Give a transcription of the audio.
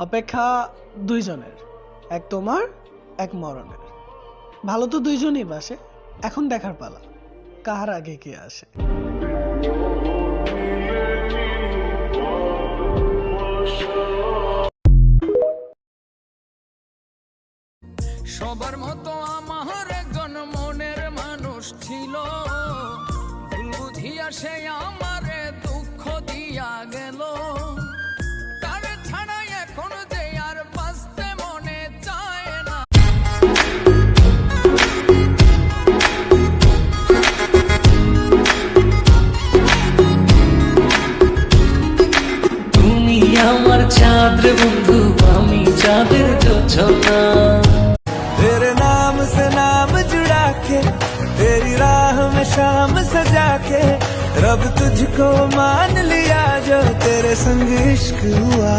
অপেক্ষা দুইজনের, এক তোমার এক মরণের। ভালো তো দুইজনই বাসে, এখন দেখার পালা কার আগে কে আসে। সবার মতো আমার একজন মনের মানুষ ছিল, ভুল বুঝিয়া সে আমারে দুঃখ দিয়া গেল। তার ছাড়া এখন যে আর বাঁচতে মনে চায় না। তুমি আমার চাঁদ রে বন্ধু, আমি চাঁদের যোছনা। तेरे नाम से नाम जुड़ा के, तेरी राह में शाम सजा के, रब तुझको मान लिया जो तेरे संग इश्क हुआ।